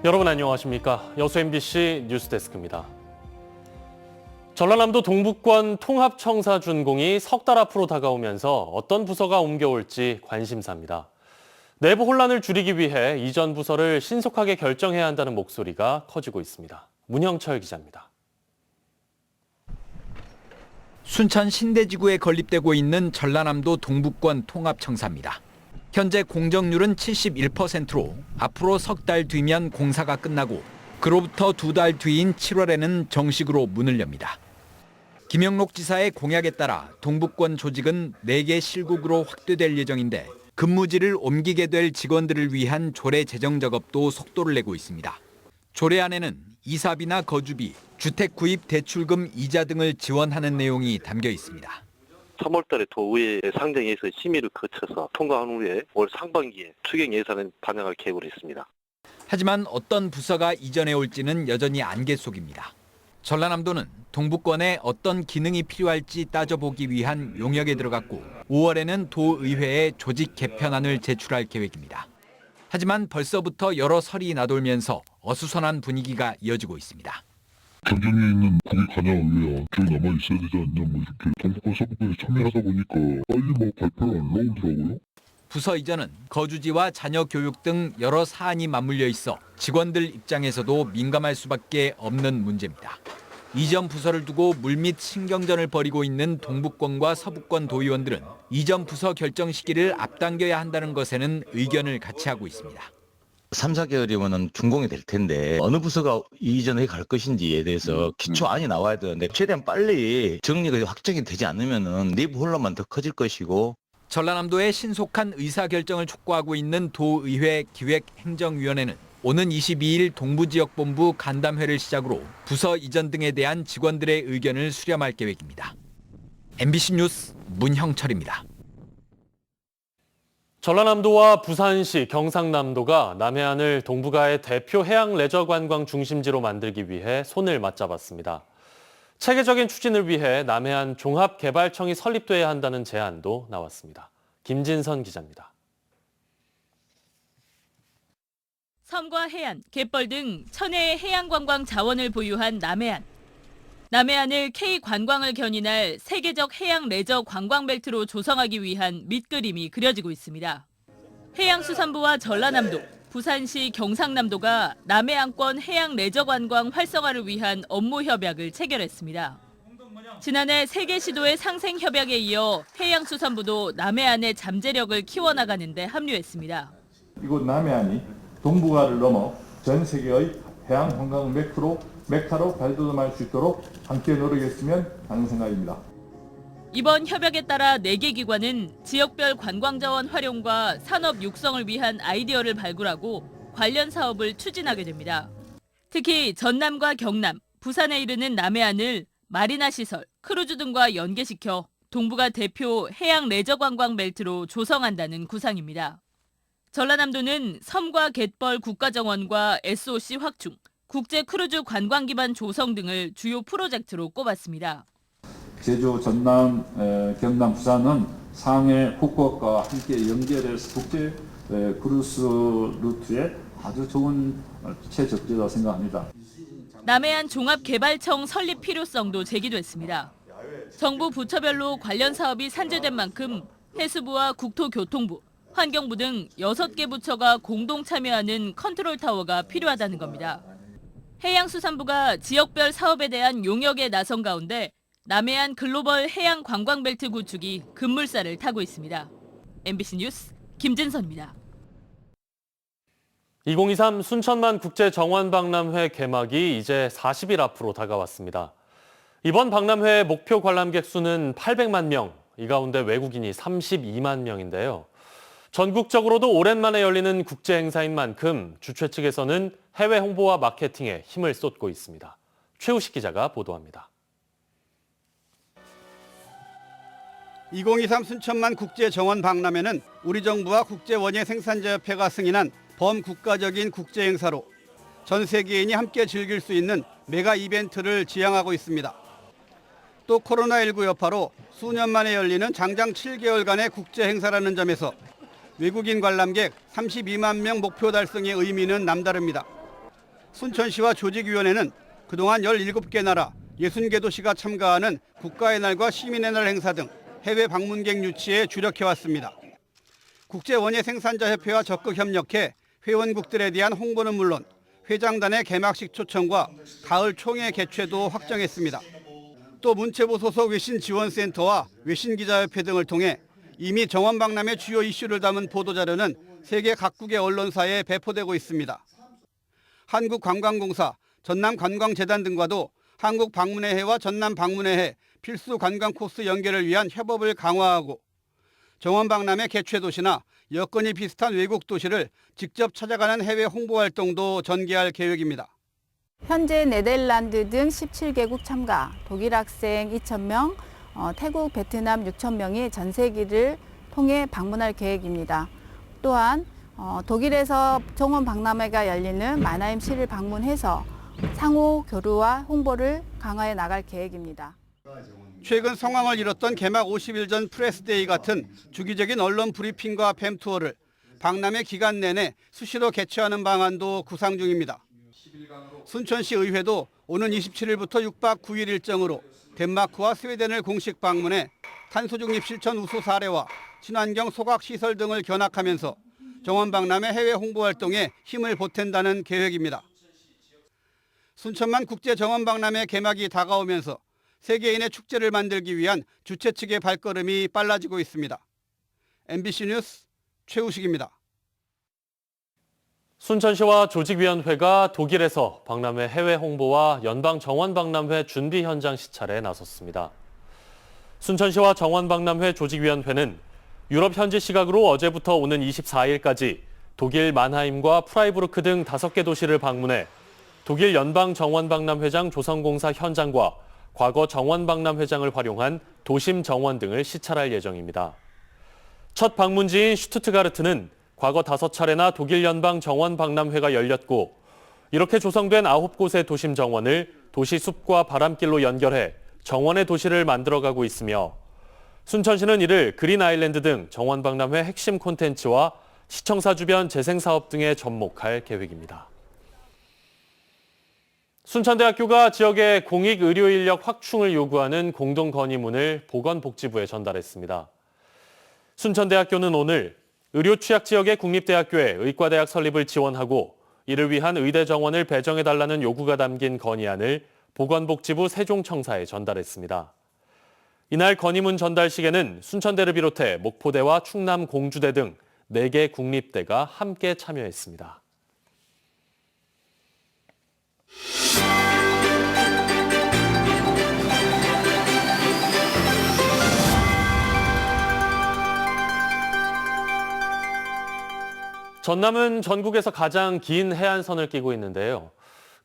여러분 안녕하십니까? 여수 MBC 뉴스데스크입니다. 전라남도 동북권 통합청사 준공이 석 달 앞으로 다가오면서 어떤 부서가 옮겨올지 관심사입니다. 내부 혼란을 줄이기 위해 이전 부서를 신속하게 결정해야 한다는 목소리가 커지고 있습니다. 문형철 기자입니다. 순천 신대지구에 건립되고 있는 전라남도 동북권 통합청사입니다. 현재 공정률은 71%로 앞으로 석 달 뒤면 공사가 끝나고 그로부터 2달 뒤인 7월에는 정식으로 문을 엽니다. 김영록 지사의 공약에 따라 동북권 조직은 4개 실국으로 확대될 예정인데 근무지를 옮기게 될 직원들을 위한 조례 제정 작업도 속도를 내고 있습니다. 조례 안에는 이사비나 거주비, 주택 구입 대출금 이자 등을 지원하는 내용이 담겨 있습니다. 3월 달에 도의회 상정에서 심의를 거쳐서 통과한 후에 올 상반기에 추경 예산을 반영할 계획으로 했습니다. 하지만 어떤 부서가 이전해 올지는 여전히 안개 속입니다. 전라남도는 동북권에 어떤 기능이 필요할지 따져보기 위한 용역에 들어갔고 5월에는 도의회에 조직 개편안을 제출할 계획입니다. 하지만 벌써부터 여러 설이 나돌면서 어수선한 분위기가 이어지고 있습니다. 경쟁에 있는 국익 관여의회와 쭉 남아있어야 되지 않냐 이렇게 동북권 서북권에 참여하다 보니까 빨리 발표를 안 나오더라고요. 부서 이전은 거주지와 자녀 교육 등 여러 사안이 맞물려 있어 직원들 입장에서도 민감할 수밖에 없는 문제입니다. 이전 부서를 두고 물밑 신경전을 벌이고 있는 동북권과 서북권 도의원들은 이전 부서 결정 시기를 앞당겨야 한다는 것에는 의견을 같이 하고 있습니다. 3, 4개월이면 준공이 될 텐데 어느 부서가 이전해 갈 것인지에 대해서 기초안이 나와야 되는데 최대한 빨리 정리가 확정이 되지 않으면 내부 혼란만 더 커질 것이고. 전라남도의 신속한 의사결정을 촉구하고 있는 도의회 기획행정위원회는 오는 22일 동부지역본부 간담회를 시작으로 부서 이전 등에 대한 직원들의 의견을 수렴할 계획입니다. MBC 뉴스 문형철입니다. 전라남도와 부산시, 경상남도가 남해안을 동북아의 대표 해양 레저 관광 중심지로 만들기 위해 손을 맞잡았습니다. 체계적인 추진을 위해 남해안 종합개발청이 설립돼야 한다는 제안도 나왔습니다. 김진선 기자입니다. 섬과 해안, 갯벌 등 천혜의 해양관광 자원을 보유한 남해안. 남해안을 K관광을 견인할 세계적 해양 레저 관광벨트로 조성하기 위한 밑그림이 그려지고 있습니다. 해양수산부와 전라남도, 부산시, 경상남도가 남해안권 해양 레저 관광 활성화를 위한 업무 협약을 체결했습니다. 지난해 3개 시도의 상생 협약에 이어 해양수산부도 남해안의 잠재력을 키워나가는 데 합류했습니다. 이곳 남해안이 동북아를 넘어 전 세계의 해양 관광 메카로 발돋움할 수 있도록 함께 노력했으면 하는 생각입니다. 이번 협약에 따라 4개 기관은 지역별 관광자원 활용과 산업 육성을 위한 아이디어를 발굴하고 관련 사업을 추진하게 됩니다. 특히 전남과 경남, 부산에 이르는 남해안을 마리나 시설, 크루즈 등과 연계시켜 동북아 대표 해양 레저 관광 벨트로 조성한다는 구상입니다. 전라남도는 섬과 갯벌 국가정원과 SOC 확충, 국제 크루즈 관광 기반 조성 등을 주요 프로젝트로 꼽았습니다. 제주, 전남, 경남, 부산은 상해, 후쿠오카와 함께 연결해서 국제 크루즈 루트에 아주 좋은 최적지라고 생각합니다. 남해안 종합개발청 설립 필요성도 제기됐습니다. 정부 부처별로 관련 사업이 산재된 만큼 해수부와 국토교통부, 환경부 등 6개 부처가 공동 참여하는 컨트롤타워가 필요하다는 겁니다. 해양수산부가 지역별 사업에 대한 용역에 나선 가운데 남해안 글로벌 해양 관광벨트 구축이 급물살을 타고 있습니다. MBC 뉴스 김진선입니다. 2023 순천만 국제정원박람회 개막이 이제 40일 앞으로 다가왔습니다. 이번 박람회의 목표 관람객 수는 800만 명, 이 가운데 외국인이 32만 명인데요. 전국적으로도 오랜만에 열리는 국제 행사인 만큼 주최 측에서는 해외 홍보와 마케팅에 힘을 쏟고 있습니다. 최우식 기자가 보도합니다. 2023 순천만 국제정원박람회는 우리 정부와 국제원예생산자협회가 승인한 범국가적인 국제 행사로 전 세계인이 함께 즐길 수 있는 메가 이벤트를 지향하고 있습니다. 또 코로나19 여파로 수년 만에 열리는 장장 7개월간의 국제 행사라는 점에서 외국인 관람객 32만 명 목표 달성의 의미는 남다릅니다. 순천시와 조직위원회는 그동안 17개 나라 60개 도시가 참가하는 국가의 날과 시민의 날 행사 등 해외 방문객 유치에 주력해왔습니다. 국제원예생산자협회와 적극 협력해 회원국들에 대한 홍보는 물론 회장단의 개막식 초청과 가을 총회 개최도 확정했습니다. 또 문체부 소속 외신지원센터와 외신기자협회 등을 통해 이미 정원박람회 주요 이슈를 담은 보도자료는 세계 각국의 언론사에 배포되고 있습니다. 한국관광공사, 전남관광재단 등과도 한국방문회회와 전남방문회회 필수 관광 코스 연계를 위한 협업을 강화하고 정원박람회 개최 도시나 여건이 비슷한 외국 도시를 직접 찾아가는 해외 홍보 활동도 전개할 계획입니다. 현재 네덜란드 등 17개국 참가, 독일 학생 2,000명, 태국, 베트남 6,000명이 전세기를 통해 방문할 계획입니다. 또한 독일에서 정원박람회가 열리는 마나임시를 방문해서 상호 교류와 홍보를 강화해 나갈 계획입니다. 최근 성황을 이뤘던 개막 50일 전 프레스데이 같은 주기적인 언론 브리핑과 뱀 투어를 박람회 기간 내내 수시로 개최하는 방안도 구상 중입니다. 순천시 의회도 오는 27일부터 6박 9일 일정으로 덴마크와 스웨덴을 공식 방문해 탄소 중립 실천 우수 사례와 친환경 소각 시설 등을 견학하면서 정원박람회 해외 홍보 활동에 힘을 보탠다는 계획입니다. 순천만 국제 정원박람회 개막이 다가오면서 세계인의 축제를 만들기 위한 주최 측의 발걸음이 빨라지고 있습니다. MBC 뉴스 최우식입니다. 순천시와 조직위원회가 독일에서 박람회 해외 홍보와 연방 정원박람회 준비 현장 시찰에 나섰습니다. 순천시와 정원박람회 조직위원회는 유럽 현지 시각으로 어제부터 오는 24일까지 독일 만하임과 프라이부르크 등 5개 도시를 방문해 독일 연방 정원박람회장 조성공사 현장과 과거 정원박람회장을 활용한 도심 정원 등을 시찰할 예정입니다. 첫 방문지인 슈투트가르트는 과거 5차례나 독일 연방 정원박람회가 열렸고 이렇게 조성된 9곳의 도심 정원을 도시 숲과 바람길로 연결해 정원의 도시를 만들어가고 있으며 순천시는 이를 그린 아일랜드 등 정원박람회 핵심 콘텐츠와 시청사 주변 재생사업 등에 접목할 계획입니다. 순천대학교가 지역의 공익의료인력 확충을 요구하는 공동건의문을 보건복지부에 전달했습니다. 순천대학교는 오늘 의료 취약 지역의 국립대학교에 의과대학 설립을 지원하고 이를 위한 의대 정원을 배정해달라는 요구가 담긴 건의안을 보건복지부 세종청사에 전달했습니다. 이날 건의문 전달식에는 순천대를 비롯해 목포대와 충남 공주대 등 4개 국립대가 함께 참여했습니다. 전남은 전국에서 가장 긴 해안선을 끼고 있는데요.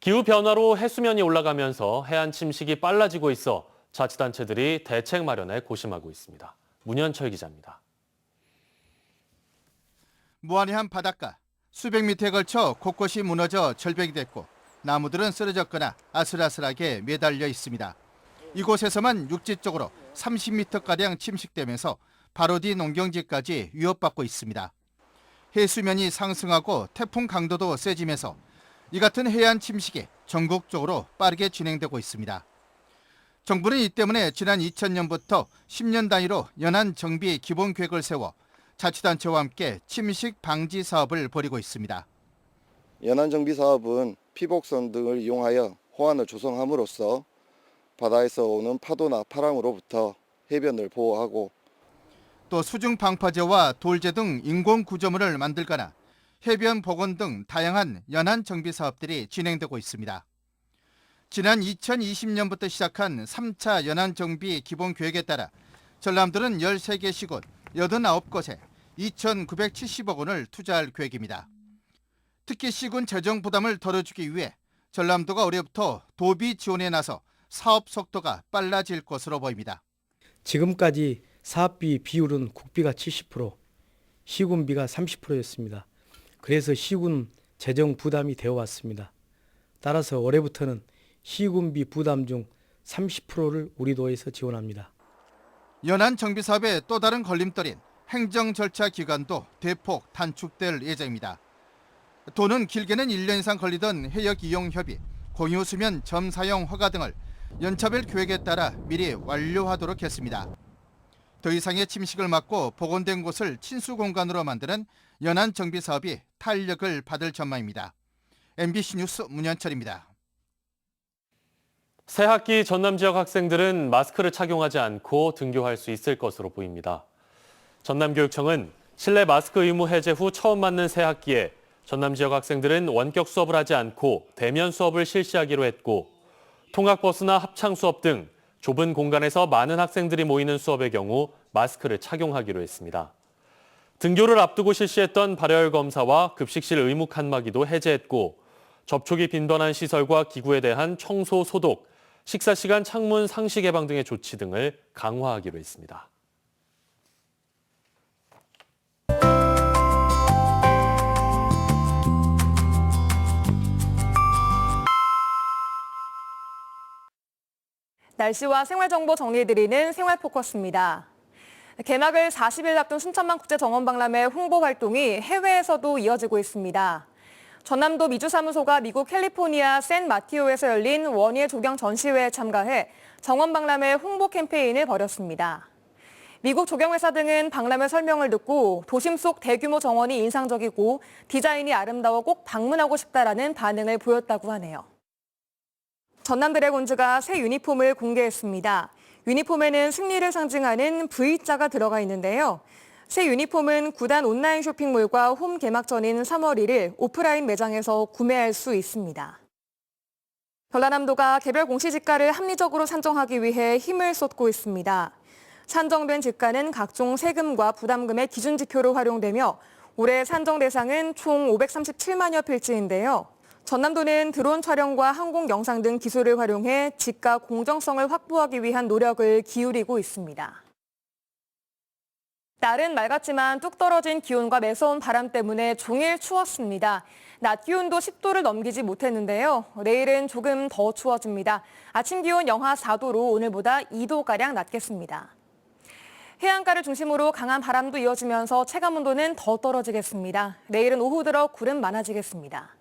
기후변화로 해수면이 올라가면서 해안 침식이 빨라지고 있어 자치단체들이 대책 마련에 고심하고 있습니다. 문현철 기자입니다. 무한리한 바닷가, 수백 미터에 걸쳐 곳곳이 무너져 절벽이 됐고 나무들은 쓰러졌거나 아슬아슬하게 매달려 있습니다. 이곳에서만 육지 쪽으로 30m가량 침식되면서 바로 뒤 농경지까지 위협받고 있습니다. 해수면이 상승하고 태풍 강도도 세지면서 이 같은 해안 침식이 전국적으로 빠르게 진행되고 있습니다. 정부는 이 때문에 지난 2000년부터 10년 단위로 연안 정비 기본 계획을 세워 자치단체와 함께 침식 방지 사업을 벌이고 있습니다. 연안 정비 사업은 피복선 등을 이용하여 호안을 조성함으로써 바다에서 오는 파도나 파랑으로부터 해변을 보호하고 또 수중 방파제와 돌제 등 인공 구조물을 만들거나 해변 복원 등 다양한 연안 정비 사업들이 진행되고 있습니다. 지난 2020년부터 시작한 3차 연안 정비 기본 계획에 따라 전남도는 13개 시군 89곳에 2,970억 원을 투자할 계획입니다. 특히 시군 재정 부담을 덜어주기 위해 전남도가 올해부터 도비 지원에 나서 사업 속도가 빨라질 것으로 보입니다. 지금까지 사업비 비율은 국비가 70%, 시군비가 30%였습니다. 그래서 시군 재정 부담이 되어 왔습니다. 따라서 올해부터는 시군비 부담 중 30%를 우리 도에서 지원합니다. 연안 정비 사업의 또 다른 걸림돌인 행정 절차 기간도 대폭 단축될 예정입니다. 또는 길게는 1년 이상 걸리던 해역 이용 협의, 공유 수면 점 사용 허가 등을 연차별 계획에 따라 미리 완료하도록 했습니다. 더 이상의 침식을 막고 복원된 곳을 친수 공간으로 만드는 연안 정비 사업이 탄력을 받을 전망입니다. MBC 뉴스 문현철입니다. 새학기 전남 지역 학생들은 마스크를 착용하지 않고 등교할 수 있을 것으로 보입니다. 전남교육청은 실내 마스크 의무 해제 후 처음 맞는 새학기에 전남 지역 학생들은 원격 수업을 하지 않고 대면 수업을 실시하기로 했고, 통학버스나 합창 수업 등 좁은 공간에서 많은 학생들이 모이는 수업의 경우 마스크를 착용하기로 했습니다. 등교를 앞두고 실시했던 발열 검사와 급식실 의무 칸막이도 해제했고, 접촉이 빈번한 시설과 기구에 대한 청소, 소독, 식사 시간 창문 상시 개방 등의 조치 등을 강화하기로 했습니다. 날씨와 생활정보 정리해드리는 생활포커스입니다. 개막을 40일 앞둔 순천만 국제정원박람회 홍보 활동이 해외에서도 이어지고 있습니다. 전남도 미주사무소가 미국 캘리포니아 샌마티오에서 열린 원예 조경 전시회에 참가해 정원박람회 홍보 캠페인을 벌였습니다. 미국 조경회사 등은 박람회 설명을 듣고 도심 속 대규모 정원이 인상적이고 디자인이 아름다워 꼭 방문하고 싶다라는 반응을 보였다고 하네요. 전남 드래곤즈가 새 유니폼을 공개했습니다. 유니폼에는 승리를 상징하는 V자가 들어가 있는데요. 새 유니폼은 구단 온라인 쇼핑몰과 홈 개막전인 3월 1일 오프라인 매장에서 구매할 수 있습니다. 전라남도가 개별 공시지가를 합리적으로 산정하기 위해 힘을 쏟고 있습니다. 산정된 지가는 각종 세금과 부담금의 기준지표로 활용되며 올해 산정 대상은 총 537만여 필지인데요. 전남도는 드론 촬영과 항공 영상 등 기술을 활용해 지가 공정성을 확보하기 위한 노력을 기울이고 있습니다. 날은 맑았지만 뚝 떨어진 기온과 매서운 바람 때문에 종일 추웠습니다. 낮 기온도 10도를 넘기지 못했는데요. 내일은 조금 더 추워집니다. 아침 기온 영하 4도로 오늘보다 2도가량 낮겠습니다. 해안가를 중심으로 강한 바람도 이어지면서 체감온도는 더 떨어지겠습니다. 내일은 오후 들어 구름 많아지겠습니다.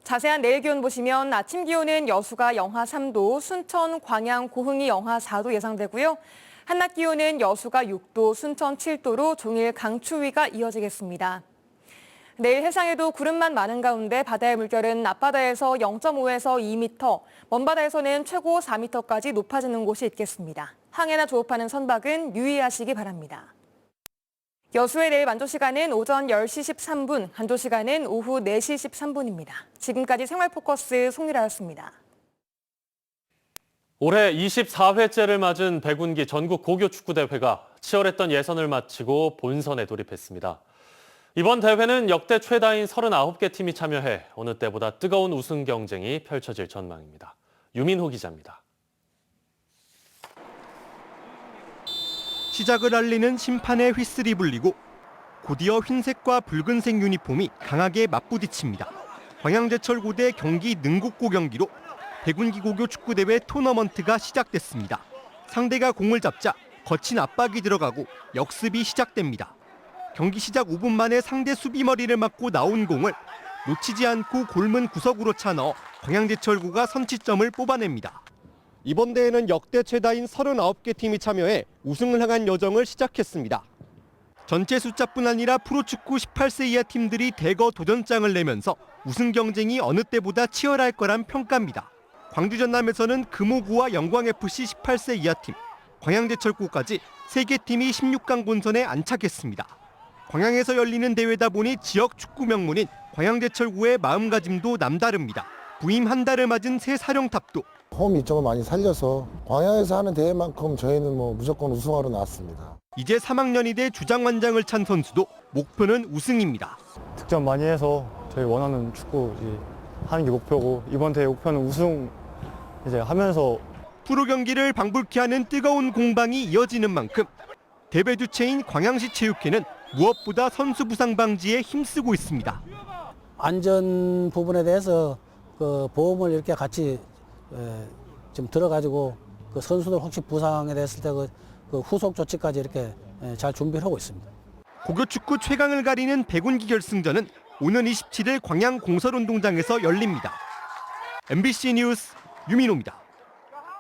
자세한 내일 기온 보시면 아침 기온은 여수가 영하 3도, 순천, 광양, 고흥이 영하 4도 예상되고요. 한낮 기온은 여수가 6도, 순천 7도로 종일 강추위가 이어지겠습니다. 내일 해상에도 구름만 많은 가운데 바다의 물결은 앞바다에서 0.5에서 2m, 먼바다에서는 최고 4m까지 높아지는 곳이 있겠습니다. 항해나 조업하는 선박은 유의하시기 바랍니다. 여수의 내일 만조시간은 오전 10시 13분, 간조시간은 오후 4시 13분입니다. 지금까지 생활포커스 송유라였습니다. 올해 24회째를 맞은 백운기 전국 고교축구대회가 치열했던 예선을 마치고 본선에 돌입했습니다. 이번 대회는 역대 최다인 39개 팀이 참여해 어느 때보다 뜨거운 우승 경쟁이 펼쳐질 전망입니다. 유민호 기자입니다. 시작을 알리는 심판의 휘슬이 불리고 곧이어 흰색과 붉은색 유니폼이 강하게 맞부딪힙니다. 광양제철고대 경기 능곡고 경기로 백운기 고교 축구대회 토너먼트가 시작됐습니다. 상대가 공을 잡자 거친 압박이 들어가고 역습이 시작됩니다. 경기 시작 5분 만에 상대 수비머리를 맞고 나온 공을 놓치지 않고 골문 구석으로 차 넣어 광양제철고가 선취점을 뽑아냅니다. 이번 대회는 역대 최다인 39개 팀이 참여해 우승을 향한 여정을 시작했습니다. 전체 숫자뿐 아니라 프로축구 18세 이하 팀들이 대거 도전장을 내면서 우승 경쟁이 어느 때보다 치열할 거란 평가입니다. 광주 전남에서는 금호구와 영광FC 18세 이하 팀, 광양제철고까지 3개 팀이 16강 본선에 안착했습니다. 광양에서 열리는 대회다 보니 지역 축구 명문인 광양제철고의 마음가짐도 남다릅니다. 부임 한 달을 맞은 새 사령탑도 홈 이점을 많이 살려서 광양에서 하는 대회만큼 저희는 무조건 우승하러 나왔습니다. 이제 3학년이 돼 주장완장을 찬 선수도 목표는 우승입니다. 득점 많이 해서 저희 원하는 축구 하는 게 목표고 이번 대회 목표는 우승 하면서 프로 경기를 방불케 하는 뜨거운 공방이 이어지는 만큼 대회 주체인 광양시 체육회는 무엇보다 선수 부상 방지에 힘쓰고 있습니다. 안전 부분에 대해서 그 보험을 이렇게 같이 좀 들어가지고 그 선수들 혹시 부상이 됐을 때 그 후속 조치까지 이렇게 잘 준비를 하고 있습니다. 고교 축구 최강을 가리는 백운기 결승전은 오는 27일 광양 공설운동장에서 열립니다. MBC 뉴스 유민호입니다.